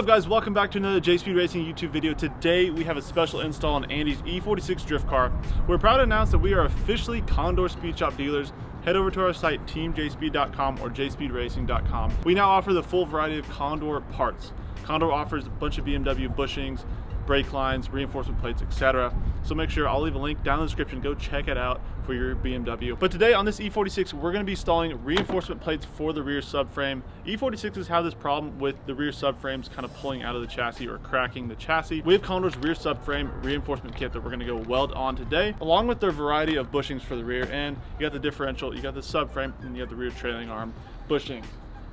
up guys, welcome back to another J Speed Racing YouTube video. Today we have a special install on Andy's E46 drift car. We're proud to announce that we are officially Condor Speed Shop dealers. Head over to our site teamjspeed.com or jspeedracing.com. We now offer the full variety of Condor parts. Condor offers a bunch of BMW bushings, brake lines, reinforcement plates, etc. So make sure, I'll leave a link down in the description, go check it out for your BMW. But today on this E46, we're gonna be installing reinforcement plates for the rear subframe. E46s have this problem with the rear subframes kind of pulling out of the chassis or cracking the chassis. We have Condor's rear subframe reinforcement kit that we're gonna go weld on today, along with their variety of bushings for the rear. And you got the differential, you got the subframe, and you have the rear trailing arm bushing.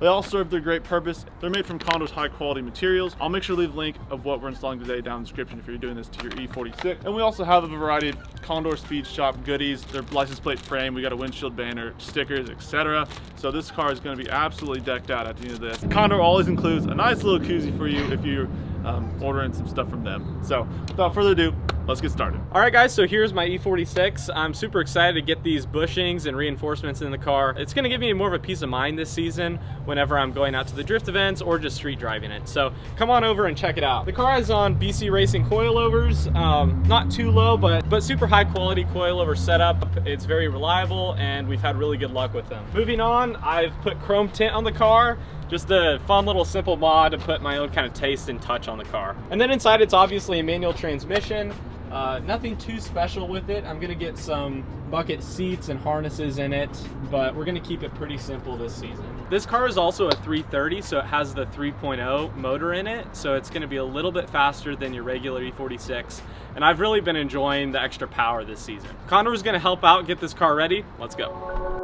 They all serve their great purpose. They're made from Condor's high quality materials. I'll make sure to leave a link of what we're installing today down in the description if you're doing this to your E46. And we also have a variety of Condor Speed Shop goodies, their license plate frame, we got a windshield banner, stickers, etc. So this car is going to be absolutely decked out at the end of this. Condor always includes a nice little koozie for you if you're ordering some stuff from them. So without further ado, let's get started. All right guys, so here's my E46. I'm super excited to get these bushings and reinforcements in the car. It's gonna give me more of a peace of mind this season whenever I'm going out to the drift events or just street driving it. So come on over and check it out. The car is on BC Racing coilovers, not too low, but super high quality coilover setup. It's very reliable and we've had really good luck with them. Moving on, I've put chrome tint on the car. Just a fun little simple mod to put my own kind of taste and touch on the car. And then inside it's obviously a manual transmission. Nothing too special with it. I'm gonna get some bucket seats and harnesses in it, but we're gonna keep it pretty simple this season. This car is also a 330, so it has the 3.0 motor in it, so it's gonna be a little bit faster than your regular E46, and I've really been enjoying the extra power this season. Condor is gonna help out get this car ready. Let's go.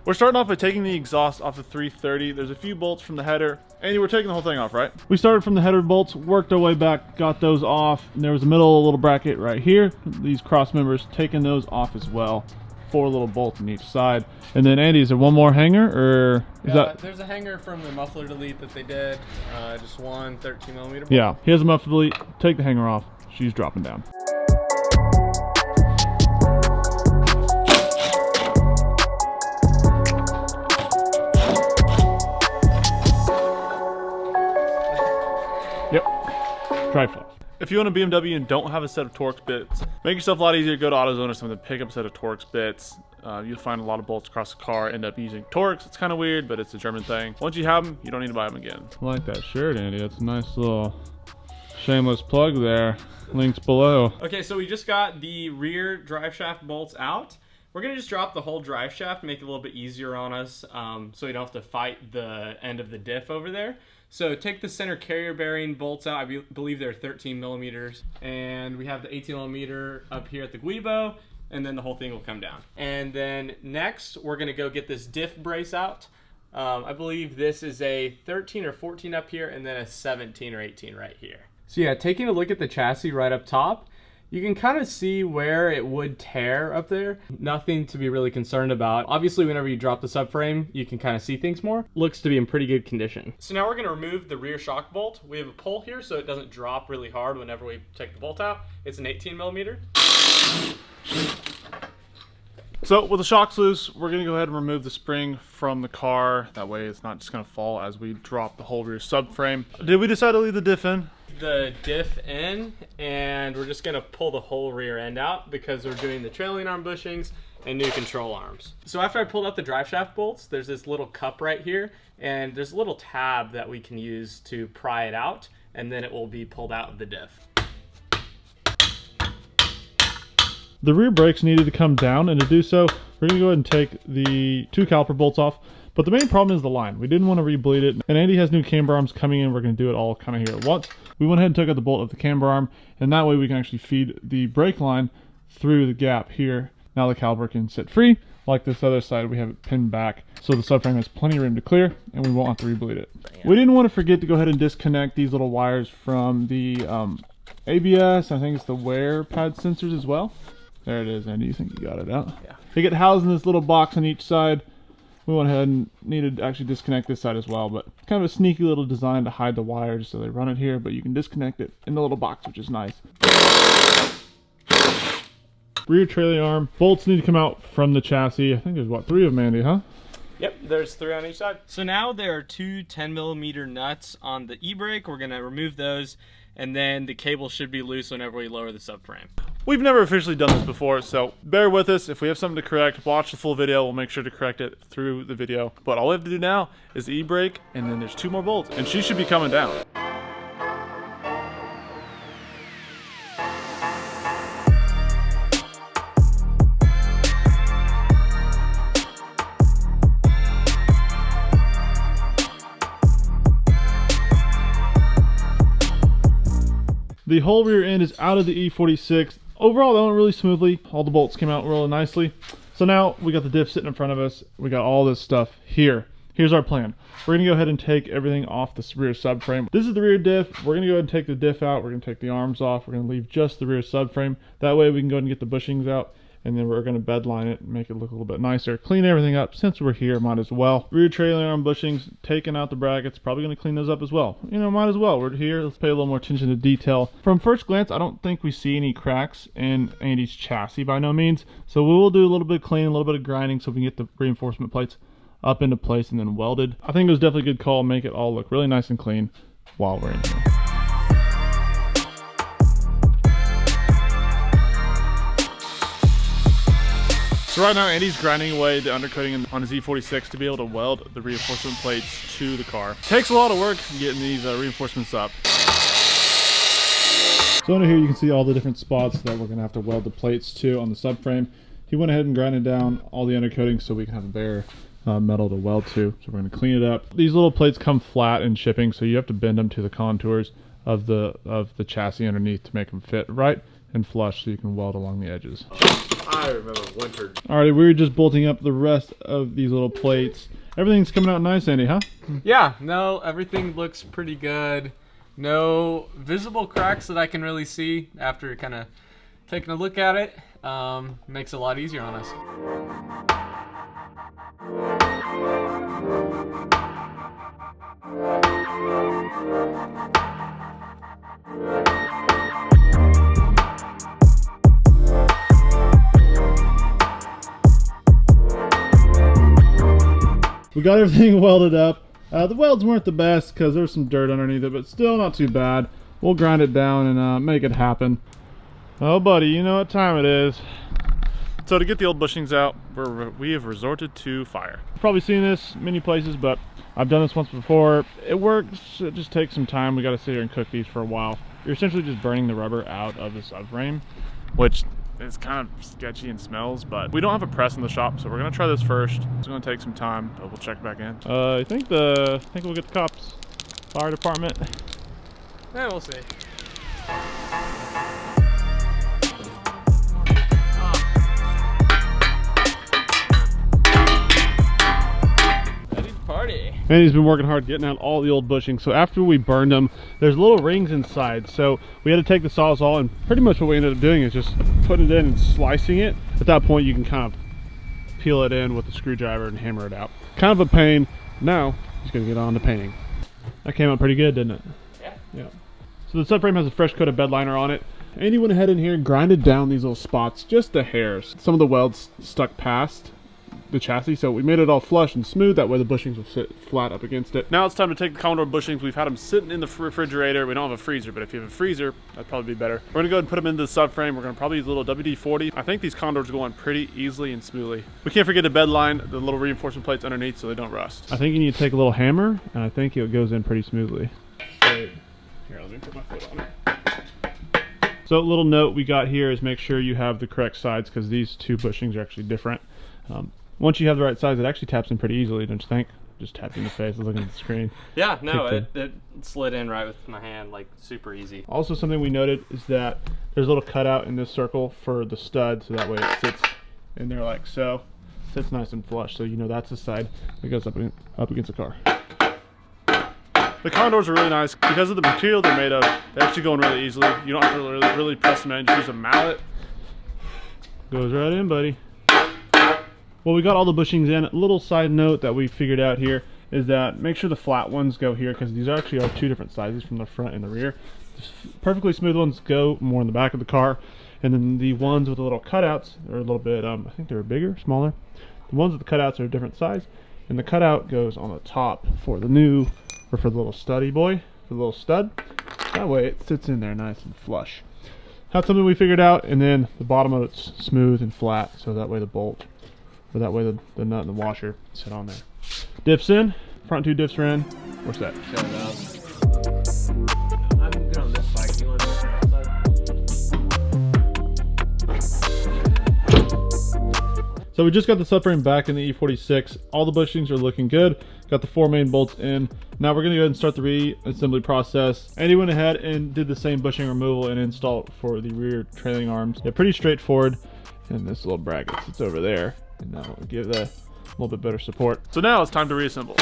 We're starting off by taking the exhaust off the 330. There's a few bolts from the header. Andy, we're taking the whole thing off, right? We started from the header bolts, worked our way back, got those off, and there was a little bracket right here. These cross members, taking those off as well. 4 little bolts on each side. And then Andy, is there one more hanger, or is that? There's a hanger from the muffler delete that they did. Just one 13mm bolt. Yeah, here's a muffler delete. Take the hanger off. She's dropping down. Yep, drive shaft. If you own a BMW and don't have a set of Torx bits, make yourself a lot easier. Go to AutoZone or something, pick up a set of Torx bits. You'll find a lot of bolts across the car, end up using Torx. It's kind of weird, but it's a German thing. Once you have them, you don't need to buy them again. I like that shirt, Andy. That's a nice little shameless plug there. Links below. Okay, so we just got the rear drive shaft bolts out. We're gonna just drop the whole drive shaft, make it a little bit easier on us, so we don't have to fight the end of the diff over there. So take the center carrier bearing bolts out. I believe they're 13mm, and we have the 18mm up here at the guibo, and then the whole thing will come down. And then next, we're gonna go get this diff brace out. I believe this is a 13 or 14 up here, and then a 17 or 18 right here. So yeah, taking a look at the chassis right up top, you can kind of see where it would tear up there. Nothing to be really concerned about. Obviously, whenever you drop the subframe, you can kind of see things more. Looks to be in pretty good condition. So now we're gonna remove the rear shock bolt. We have a pull here so it doesn't drop really hard whenever we take the bolt out. It's an 18mm. So with the shocks loose, we're gonna go ahead and remove the spring from the car. That way it's not just gonna fall as we drop the whole rear subframe. Did we decide to leave the diff in? The diff in, and we're just gonna pull the whole rear end out because we're doing the trailing arm bushings and new control arms. So after I pulled out the drive shaft bolts, there's this little cup right here, and there's a little tab that we can use to pry it out, and then it will be pulled out of the diff. The rear brakes needed to come down, and to do so, we're gonna go ahead and take the 2 caliper bolts off. But the main problem is the line. We didn't want to re-bleed it. And Andy has new camber arms coming in. We're going to do it all kind of here at once. We went ahead and took out the bolt of the camber arm, and that way we can actually feed the brake line through the gap here. Now the caliper can sit free. Like this other side, we have it pinned back, so the subframe has plenty of room to clear, and we won't have to rebleed it. We didn't want to forget to go ahead and disconnect these little wires from the ABS. I think it's the wear pad sensors as well. There it is, Andy. You think you got it out? Yeah. They get housed in this little box on each side. We went ahead and needed to actually disconnect this side as well, but kind of a sneaky little design to hide the wires, so they run it here, but you can disconnect it in the little box, which is nice. Rear trailer arm. Bolts need to come out from the chassis. I think there's, what, 3 of them, Andy, huh? Yep, there's 3 on each side. So now there are 2 10mm nuts on the e-brake. We're gonna remove those, and then the cable should be loose whenever we lower the subframe. We've never officially done this before, so bear with us. If we have something to correct, watch the full video. We'll make sure to correct it through the video. But all we have to do now is the e-brake, and then there's 2 more bolts, and she should be coming down. The whole rear end is out of the E46. Overall, that went really smoothly. All the bolts came out really nicely. So now we got the diff sitting in front of us. We got all this stuff here. Here's our plan. We're gonna go ahead and take everything off this rear subframe. This is the rear diff. We're gonna go ahead and take the diff out. We're gonna take the arms off. We're gonna leave just the rear subframe. That way we can go ahead and get the bushings out. And then we're gonna bed line it and make it look a little bit nicer. Clean everything up. Since we're here, might as well. Rear trailer arm bushings, taking out the brackets, probably gonna clean those up as well. You know, might as well. We're here, let's pay a little more attention to detail. From first glance, I don't think we see any cracks in Andy's chassis by no means. So we will do a little bit of cleaning, a little bit of grinding so we can get the reinforcement plates up into place and then welded. I think it was definitely a good call, make it all look really nice and clean while we're in here. So right now Andy's grinding away the undercoating on his E46 to be able to weld the reinforcement plates to the car. Takes a lot of work getting these reinforcements up. So under here you can see all the different spots that we're going to have to weld the plates to on the subframe. He went ahead and grinded down all the undercoating so we can have a bare metal to weld to. So we're going to clean it up. These little plates come flat in shipping, so you have to bend them to the contours of the chassis underneath to make them fit right and flush so you can weld along the edges. I remember winter. Alrighty, we were just bolting up the rest of these little plates. Everything's coming out nice, Andy, huh? Yeah, no, everything looks pretty good. No visible cracks that I can really see after kind of taking a look at it. Makes it a lot easier on us. We got everything welded up. The welds weren't the best because there was some dirt underneath it, but still not too bad. We'll grind it down and make it happen. Oh, buddy, you know what time it is. So to get the old bushings out, we have resorted to fire. You've probably seen this many places, but I've done this once before. It works. It just takes some time. We got to sit here and cook these for a while. You're essentially just burning the rubber out of the subframe, which it's kind of sketchy and smells, but we don't have a press in the shop, so we're gonna try this first. It's gonna take some time, but we'll check back in. I think we'll get the cops, fire department. Yeah, we'll see. Party. Andy's been working hard getting out all the old bushings. So after we burned them, there's little rings inside. So we had to take the Sawzall, and pretty much what we ended up doing is just putting it in and slicing it. At that point, you can kind of peel it in with a screwdriver and hammer it out. Kind of a pain. Now, he's gonna get on to painting. That came out pretty good, didn't it? Yeah. So the subframe has a fresh coat of bed liner on it. Andy went ahead in here and grinded down these little spots, just the hairs. Some of the welds stuck past the chassis, so we made it all flush and smooth. That way the bushings will sit flat up against it. Now it's time to take the Condor bushings. We've had them sitting in the refrigerator. We don't have a freezer, but if you have a freezer, that'd probably be better. We're gonna go ahead and put them into the subframe. We're gonna probably use a little WD-40. I think these Condors go on pretty easily and smoothly. We can't forget to bed line the little reinforcement plates underneath so they don't rust. I think you need to take a little hammer, and I think it goes in pretty smoothly. Here, let me put my foot on it. So a little note we got here is make sure you have the correct sides, because these two bushings are actually different. Once you have the right size, it actually taps in pretty easily, don't you think? Just tap you in the face, looking at the screen. Yeah, no, it slid in right with my hand, like super easy. Also, something we noted is that there's a little cutout in this circle for the stud, so that way it sits in there like so. sits nice and flush, so you know that's the side that goes up against the car. The Condors are really nice because of the material they're made of. They actually go in really easily. You don't have to really press them in. Just use a mallet. Goes right in, buddy. Well, we got all the bushings in. A little side note that we figured out here is that make sure the flat ones go here, because these actually are 2 different sizes from the front and the rear. The perfectly smooth ones go more in the back of the car, and then the ones with the little cutouts are a little bit, I think they're bigger, smaller. The ones with the cutouts are a different size, and the cutout goes on the top for the new, or for the little studdy boy, for the little stud. That way it sits in there nice and flush. That's something we figured out, and then the bottom of it's smooth and flat, so that way the bolt, or that way the nut and the washer sit on there. Diffs in, front 2 diffs are in. We're set. Shut up. I'm good on this side. You want to do that side? So we just got the subframe back in the E46. All the bushings are looking good. Got the 4 main bolts in. Now we're gonna go ahead and start the reassembly process. Andy went ahead and did the same bushing removal and install it for the rear trailing arms. They're pretty straightforward. And this little bracket sits over there, and that will give that a little bit better support. So now it's time to reassemble.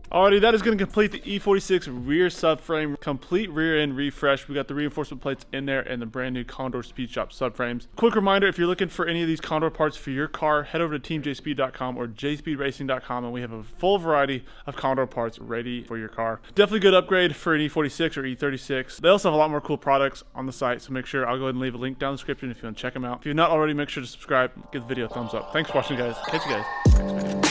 Alrighty, that is going to complete the E46 rear subframe, complete rear end refresh. We got the reinforcement plates in there and the brand new Condor Speed Shop subframes. Quick reminder, if you're looking for any of these Condor parts for your car, head over to teamjspeed.com or jspeedracing.com, and we have a full variety of Condor parts ready for your car. Definitely good upgrade for an E46 or E36. They also have a lot more cool products on the site, so make sure, I'll go ahead and leave a link down in the description if you want to check them out. If you're not already, make sure to subscribe, give the video a thumbs up. Thanks for watching, guys. Catch you guys next video.